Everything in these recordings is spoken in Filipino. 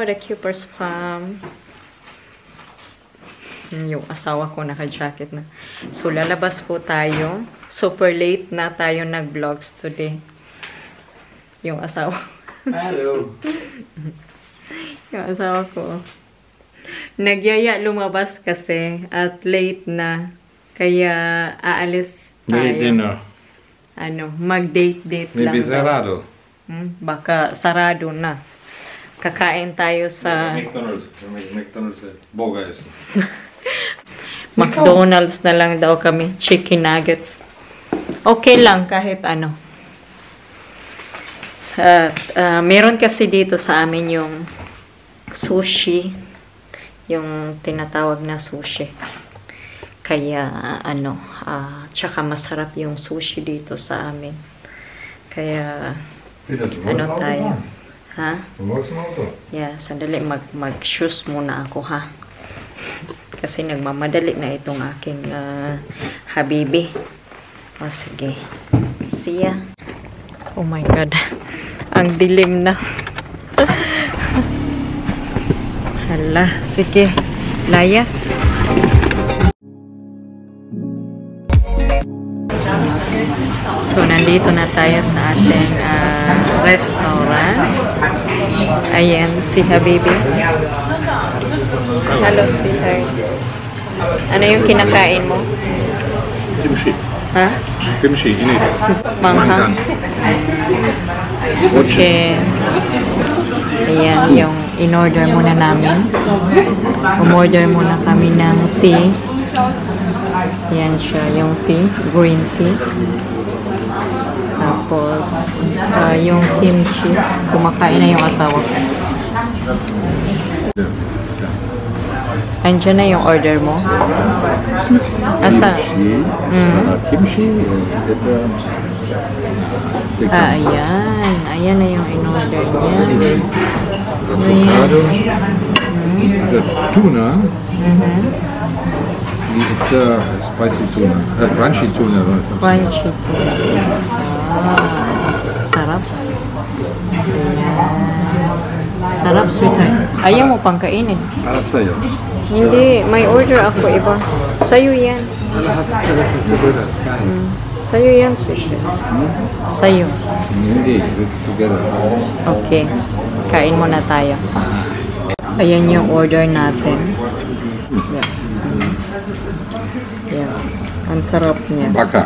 the Cooper's Farm. Yung asawa ko naka-jacket na. So, lalabas po tayo. Super late na tayo nag-vlogs today. Yung asawa. Hello. Yung asawa ko. Nagyaya lumabas kasi at late na. Kaya aalis tayo. Late dinner. Mag-date lang. Maybe sarado. Baka sarado na. Kakain tayo sa McDonald's. McDonald's burgers. McDonald's na lang daw kami. Chicken nuggets. Okay lang kahit ano. Meron kasi dito sa amin yung sushi. Yung tinatawag na sushi. Kaya tsaka masarap yung sushi dito sa amin. Kaya tayo? Ha? Yeah, sandali mag-shoes muna ako ha. Kasi nagmamadali na itong aking habibi. O sige. See ya. Oh my God. Ang dilim na. Hala, sige. Layas. So, nandito na tayo sa ating restaurant. Ayan, si Habibi. Hello, sweetheart. Ano yung kinakain mo? Kimchi. Ha? Kimchi, ini. Manghang. Okay. Ayan, yung in-order muna namin. Umorder muna kami ng tea. Yan siya, yung tea, green tea. Tapos, yung kimchi. Kumakain na yung asawa ko. Andiyan na yung order mo? Asa? Kimchi. Ayan. Ayan na yung in-order niya. Avocado. Tuna. It's spicy tuna. Crunchy tuna. Crunchy tuna. Sarap. Ayan. Sarap, sweetheart. Ayaw mo pang kainin. Para sa'yo. Hindi, may order ako iba. Sa'yo yan. Sa'yo yan, sweetheart. Sa'yo. Hindi, together. Okay. Kain muna tayo. Ayan yung order natin. Yeah. Ang sarap niya. Baka.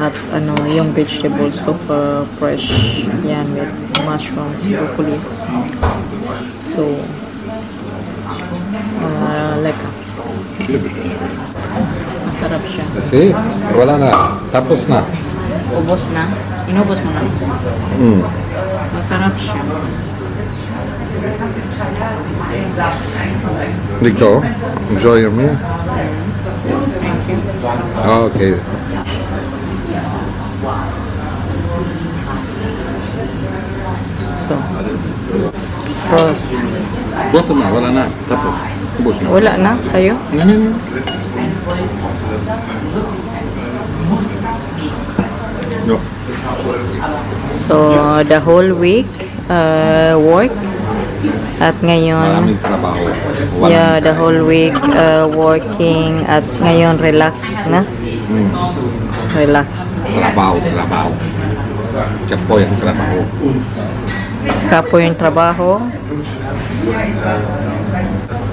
At yung vegetables super fresh. Yan, with mushrooms, broccoli. So, like, masarap siya. Kasi, wala na. Tapos na. Ubos na? Inubos mo na? Masarap siya. Nico, enjoy your meal. Thank you. Okay. So, roast. Buto na, wala na. Tapos, ubos na. Wala na? Sa'yo? No. No. So, the whole week, work. At ngayon, Maraming trabaho. yeah, the whole week working. At ngayon, relax na. Relax. Trabaho. Kapo yung trabaho. Kapo yung trabaho.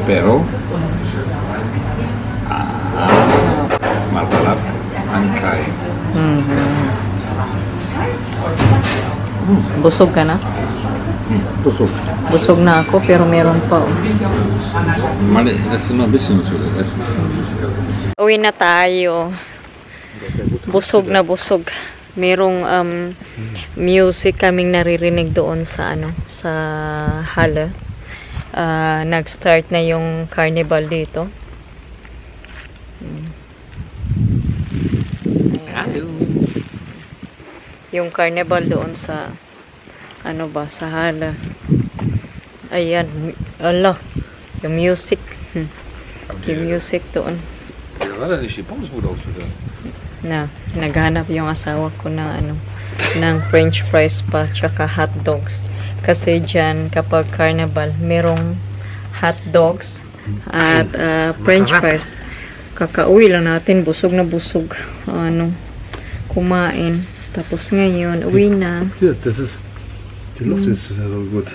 Pero, masarap ang kain. Busog ka na? Busog. Busog na ako, pero meron pa. Mali, das ist noch ein bisschen was wir essen. Uwi na tayo. Busog na busog. Merong music kaming naririnig doon sa sa hala. Nag-start na yung carnival dito. Yung carnival doon sa sa hala. Ayan, ala, yung music. Yung music doon. Na, naghanap yung asawa ko ng ng french fries pa, tsaka hot dogs. Kasi dyan, kapag carnival, merong hot dogs at french fries. Kakauwi lang natin, busog na busog. Kumain. Tapos ngayon, uwi na. Ja, das ist, die Luft ist so gut.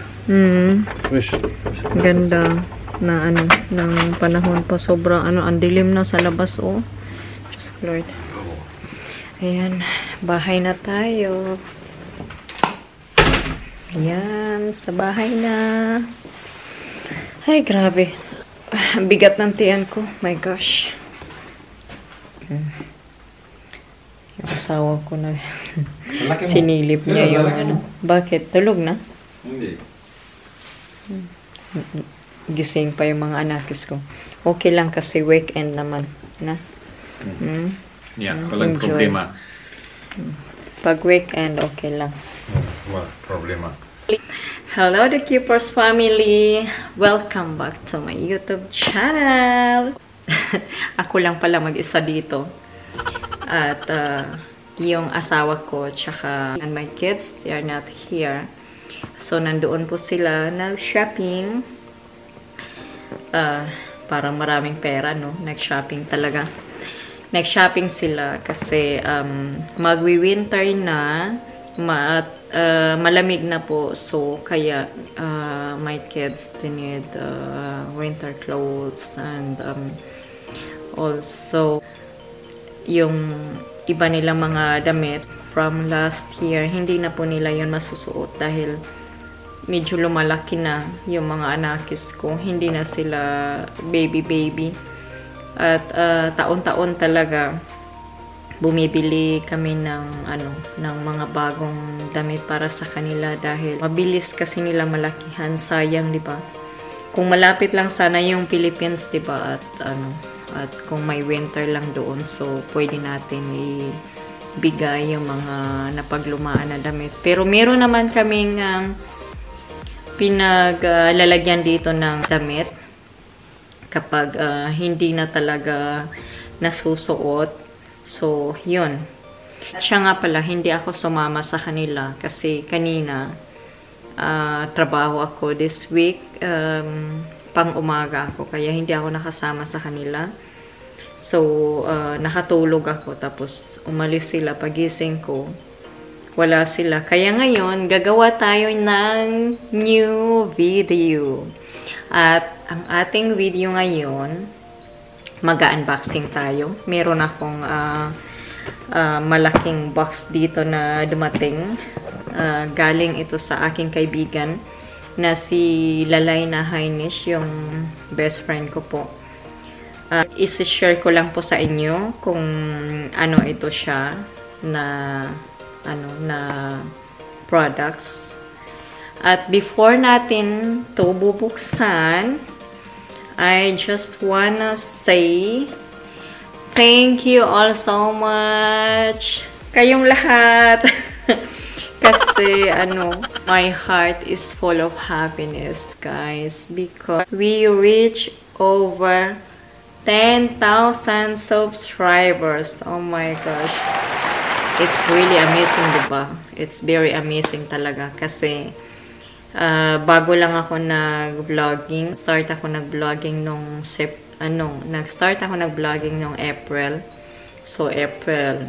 Frisch. Ganda na ng panahon pa. Sobrang ang dilim na sa labas, oh. Just Lord. Ayan, bahay na tayo. Ayan, sa bahay na. Ay, grabe. Bigat ng tiyan ko. My gosh. Yung asawa ko na sinilip niya yung Bakit? Tulog na? Hindi. Gising pa yung mga anakis ko. Okay lang kasi weekend naman. Na? Ja, walang Enjoy. problema. Pag weekend, okay lang. Walang problema. Hello, the Keepers family! Welcome back to my YouTube channel! Ako lang pala mag-isa dito. At yung asawa ko, tsaka and my kids, they are not here. So, nandoon po sila nag-shopping. Parang maraming pera, no? Nag-shopping talaga. Nag-shopping sila kasi magwi-winter na. Malamig na po. So, kaya my kids, they need winter clothes. And also, yung iba nilang mga damit from last year, hindi na po nila yun masusuot dahil medyo lumalaki na yung mga anakis ko. Hindi na sila baby. At taon-taon talaga bumibili kami ng mga bagong damit para sa kanila dahil mabilis kasi nila malakihan. Sayang, di ba? Kung malapit lang sana yung Philippines, di ba? At kung may winter lang doon, so pwede natin ibigay yung mga napaglumaan na damit. Pero meron naman kaming pinaglalagyan dito ng damit kapag hindi na talaga nasusuot. So, yun. At siya nga pala, hindi ako sumama sa kanila kasi kanina trabaho ako this week. Pang umaga ako, kaya hindi ako nakasama sa kanila. So, nakatulog ako, tapos umalis sila. Pagising ko, wala sila. Kaya ngayon, gagawa tayo ng new video. At ang ating video ngayon, mag-unboxing tayo. Meron akong malaking box dito na dumating. Galing ito sa aking kaibigan na si Lalay na Hainish, yung best friend ko po. Isi-share ko lang po sa inyo kung ano ito siya na products. At before natin to bubuksan, I just wanna say thank you all so much. Kayong lahat. Kasi my heart is full of happiness, guys, because we reach over 10,000 subscribers. Oh my gosh. It's really amazing, diba? It's very amazing talaga kasi bago lang ako nag-vlogging. Nag-start ako nag-vlogging nung April. So, April,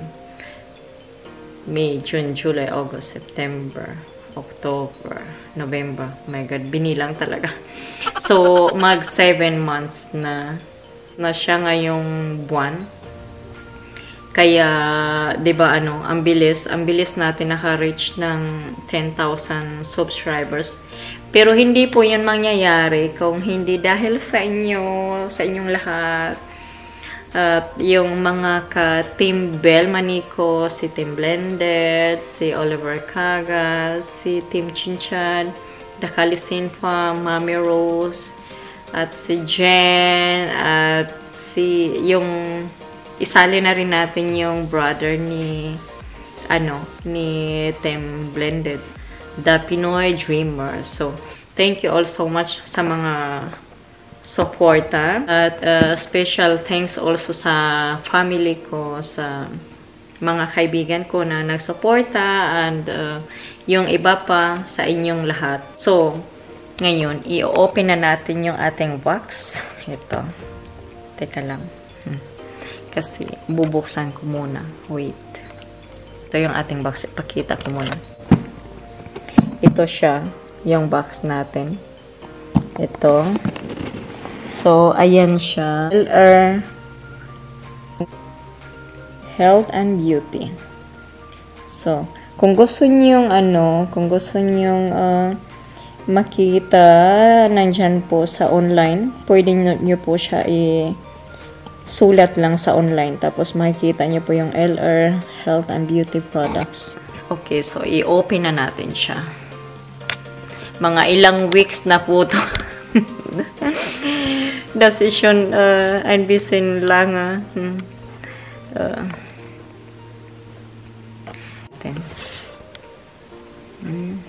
May, June, July, August, September, October, November. Oh my God, binilang talaga. So, mag 7 months na siya ngayong buwan. Kaya, 'di ba ang bilis natin naka-reach ng 10,000 subscribers. Pero hindi po 'yan mangyayari kung hindi dahil sa inyong lahat. At yung mga ka-Team Bel Manico, si Team Blended, si Oliver Cagas, si Team Chinchan, Dakalisin Farm, Mami Rose, at si Jen, at yung isali na rin natin yung brother ni Team Blended, the Pinoy Dreamer. So, thank you all so much sa mga suporta. At special thanks also sa family ko, sa mga kaibigan ko na nagsuporta and yung iba pa sa inyong lahat. So, ngayon, i-open na natin yung ating box. Ito. Teka lang. Kasi, bubuksan ko muna. Wait. Ito yung ating box. Ipakita ko muna. Ito siya. Yung box natin. Ito. So, ayan siya. LR Health and Beauty. So, kung gusto niyo makita nandyan po sa online, pwede nyo po siya sulat lang sa online. Tapos, makikita nyo po yung LR Health and Beauty Products. Okay, so, i-open na natin siya. Mga ilang weeks na po ito. Decision ein bisschen lange.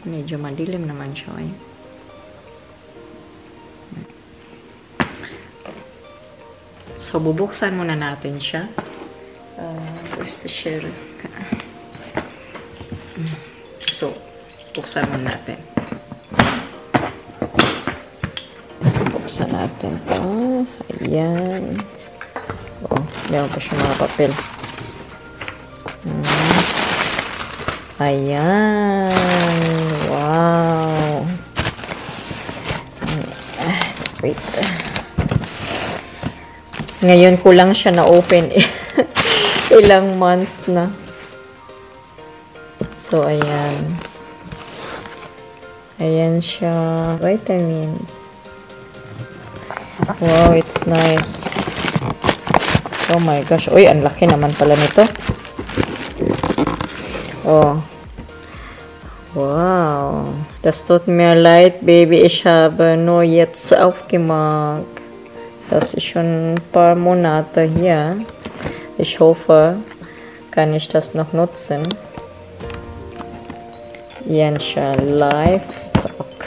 Medyo madilim naman siya eh. So, bubuksan muna natin siya. Where's the shell? So, buksan muna natin. Buksan natin ito. Ayan. Oh, meron pa siya mga papel. Ayan. Wow. Wait. Ngayon ko lang siya na-open. Ilang months na. So, ayan. Ayan siya. Vitamins. Wow, it's nice. Oh my gosh. Uy, ang laki naman pala nito. Oh. Wow. Das tut mir leid, Baby. Ich habe nur jetzt aufgemacht. Das ist schon ein paar Monate hier. Ich hoffe, kann ich das noch nutzen. Yan siya. Live Talk.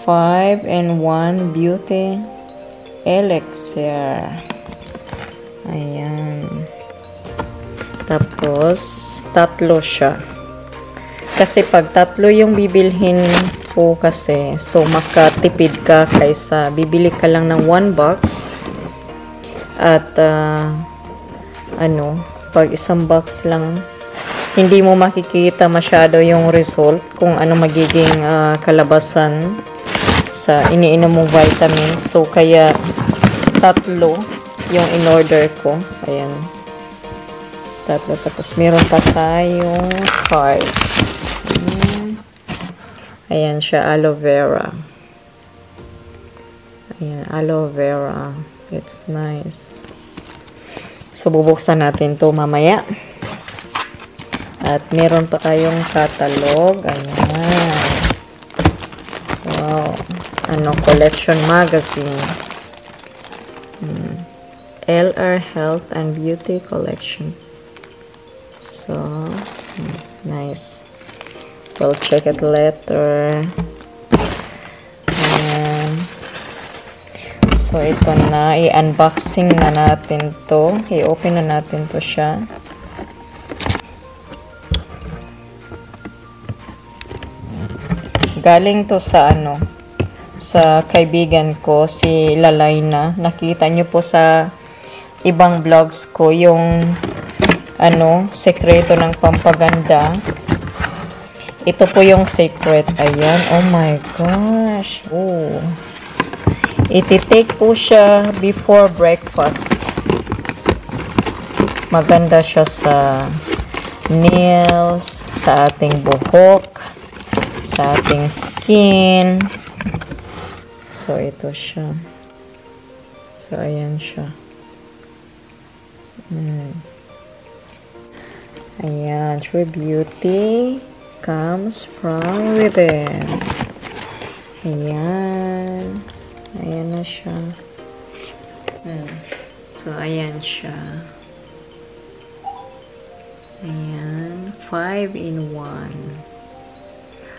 5-in-1 Beauty Elixir. Ayan. Tapos, tatlo siya. Kasi pag tatlo yung bibilhin po kasi, so makatipid ka kaysa bibili ka lang ng 1 box. At, pag isang box lang, hindi mo makikita masyado yung result kung ano magiging kalabasan sa iniinom mong vitamins. So, kaya tatlo yung in-order ko. Ayan. Tatlo. Tapos, meron pa tayong card. Ayan siya. Aloe vera. Ayan. Aloe vera. It's nice. So, bubuksan natin to mamaya. At meron pa tayong catalog. Ayan. Wow. Collection magazine. LR Health and Beauty Collection. So, nice. We'll check it later. So, ito na. I-unboxing na natin to. I-open na natin to siya. Galing to sa sa kaibigan ko, si Lalayna. Nakita nyo po sa ibang vlogs ko yung sekreto ng pampaganda. Ito po yung secret. Ayan. Oh my gosh. Oh. Iti-take po siya before breakfast. Maganda siya sa nails, sa ating buhok, sa ating skin. So, ito siya. So, ayan siya. Ayan. True beauty comes from within. Ayan. Ayan na siya. So, ayan siya. Ayan. 5-in-1.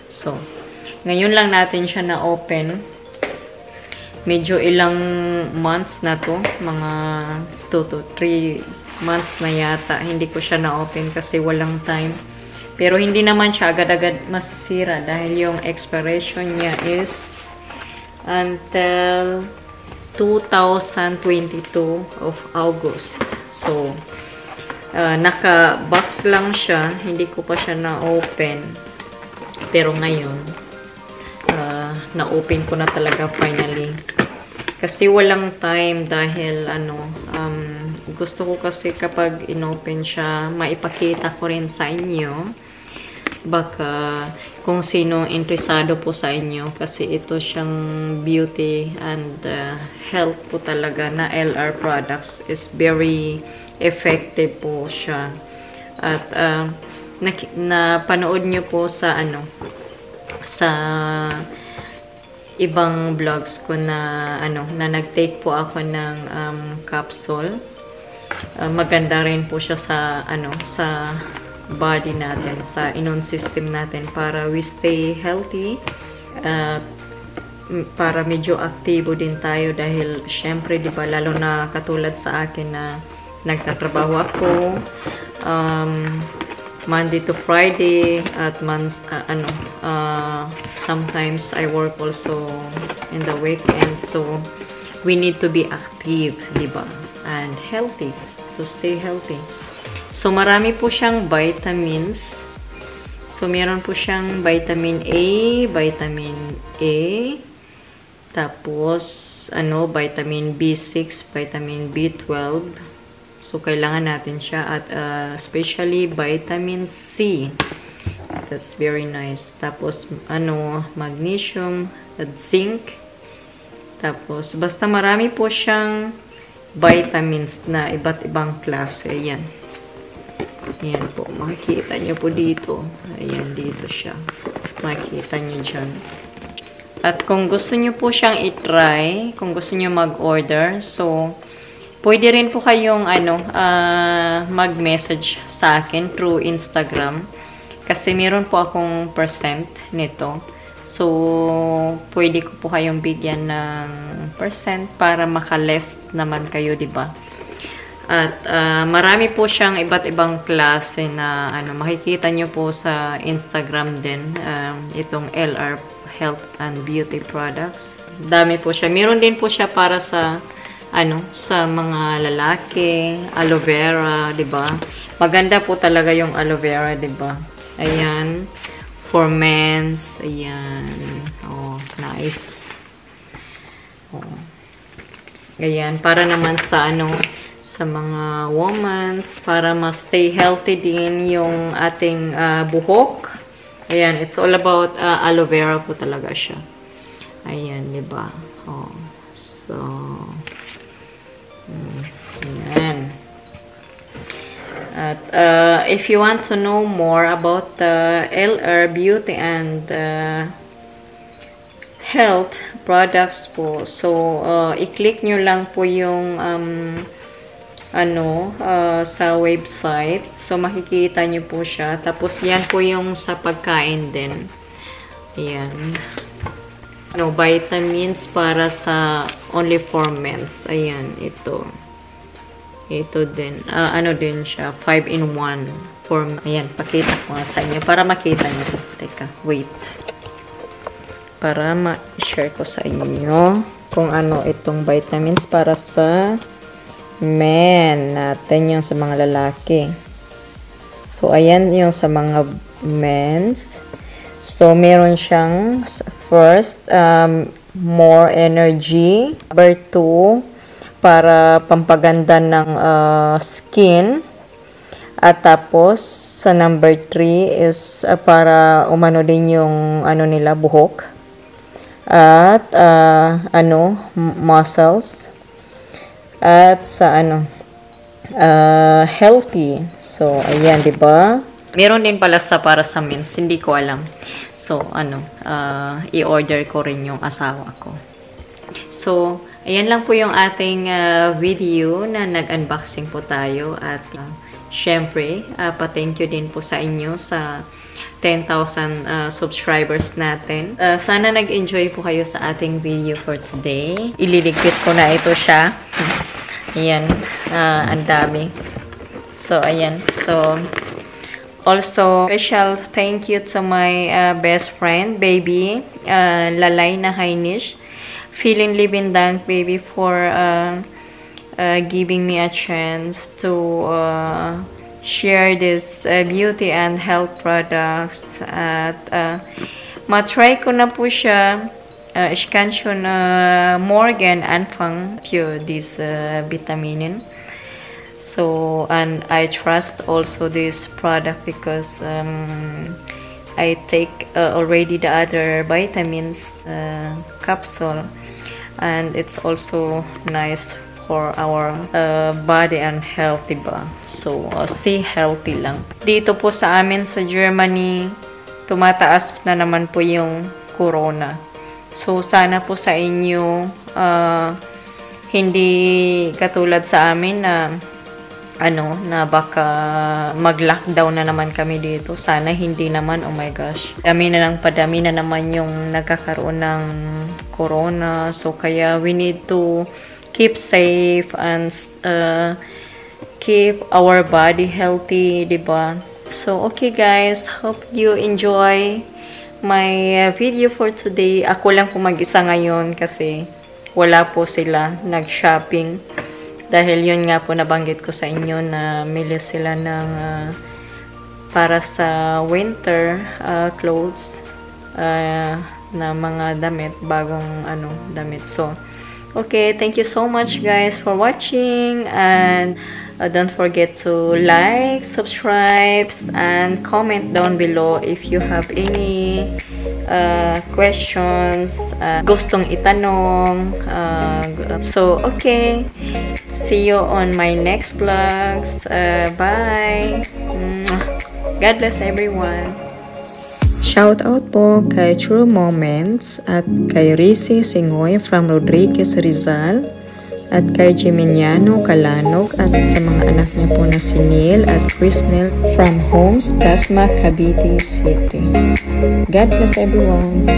So, ngayon lang natin siya na-open. medyo ilang months na to, mga 2 to 3 months na yata. Hindi ko siya na-open kasi walang time. Pero hindi naman siya agad-agad masisira dahil yung expiration niya is until 2022 of August. So, naka-box lang siya. Hindi ko pa siya na-open. Pero ngayon, na-open ko na talaga finally. Kasi walang time dahil gusto ko kasi kapag in-open siya, maipakita ko rin sa inyo. Baka kung sino interesado po sa inyo kasi ito siyang beauty and health po talaga na LR products is very effective po siya. At napanood nyo po sa sa ibang vlogs ko na na nag-take po ako ng capsule. Maganda rin po siya sa sa body natin, sa immune system natin para we stay healthy. Para medyo aktibo din tayo dahil syempre, di ba, lalo na katulad sa akin na nagtatrabaho ako Monday to Friday at sometimes I work also in the weekend, so we need to be active, di ba? And healthy, to stay healthy. So marami po siyang vitamins. So meron po siyang vitamin A, tapos vitamin B6, vitamin B12. So kailangan natin siya at especially vitamin C. That's very nice. Tapos magnesium at zinc. Tapos basta marami po siyang vitamins na iba't ibang klase. Ayan. Ayan po. Makikita nyo po dito. Ayan, dito siya. Makikita nyo dyan. At kung gusto nyo po siyang i-try, kung gusto nyo mag-order, so pwede rin po kayong mag-message sa akin through Instagram. Kasi meron po akong percent nito. So, pwede ko po kayong bigyan ng percent para maka-less naman kayo, di ba? At marami po siyang iba't ibang klase na makikita nyo po sa Instagram din. Itong LR Health and Beauty Products. Dami po siya. Meron din po siya para sa sa mga lalaki, aloe vera, 'di ba? Maganda po talaga yung aloe vera, 'di ba? Ayan, for men's, ayan. Oh, nice. Oh. Ayan, para naman sa sa mga womans, para ma-stay healthy din yung ating buhok. Ayan, it's all about aloe vera po talaga siya. Ayan, 'di ba? Oh. So ayan. At if you want to know more about the LR Beauty and Health products po, so i-click nyo lang po yung sa website. So makikita nyo po siya. Tapos yan po yung sa pagkain din. Ayan. Vitamins para sa only for men's. Ayan, ito. Ito din. Din siya. 5-in-1. Ayan, pakita ko nga sa inyo. Para makita nyo. Teka, wait. Para ma-share ko sa inyo kung itong vitamins para sa men natin, yung sa mga lalaki. So, ayan yung sa mga men's. So, meron siyang first, more energy. Number 2, para pampaganda ng skin. At tapos, sa number 3 is para umano din yung nila, buhok. At muscles. At sa healthy. So, ayan, 'di ba? Meron din pala para sa men's, hindi ko alam. So, i-order ko rin yung asawa ko. So, ayan lang po yung ating video na nag-unboxing po tayo. At, syempre, pa-thank you din po sa inyo sa 10,000 subscribers natin. Sana nag-enjoy po kayo sa ating video for today. Ililigpit ko na ito siya. Ayan, ang dami. So, ayan. So, also, special thank you to my best friend, baby, Lalay na Hainish. Feeling living dank, baby, for giving me a chance to share this beauty and health products. At matry ko na po siya. Ich kann schon morgen anfangen für diese Vitaminen. So, and I trust also this product because I take already the other vitamins capsule, and it's also nice for our body and health, diba? So, stay healthy lang. Dito po sa amin sa Germany, tumataas na naman po yung corona. So, sana po sa inyo, hindi katulad sa amin na na baka mag-lockdown na naman kami dito. Sana hindi naman, oh my gosh. Padami na naman yung nagkakaroon ng corona. So, kaya we need to keep safe and keep our body healthy, diba? So, okay guys. Hope you enjoy my video for today. Ako lang po mag-isa ngayon kasi wala po sila nag-shopping. Dahil yun nga po nabanggit ko sa inyo na mili sila ng para sa winter clothes na mga damit, bagong damit. So, okay, thank you so much guys for watching, and don't forget to like, subscribe, and comment down below if you have any questions, gustong itanong. So, okay. See you on my next vlogs. Bye! God bless everyone! Shout out po kay True Moments at kay Risi Singoy from Rodriguez Rizal at kay Jiminiano Calanog at sa mga anak niya po na si Neil at Chrisnel from Homes, Dasma, Cavite City. God bless everyone!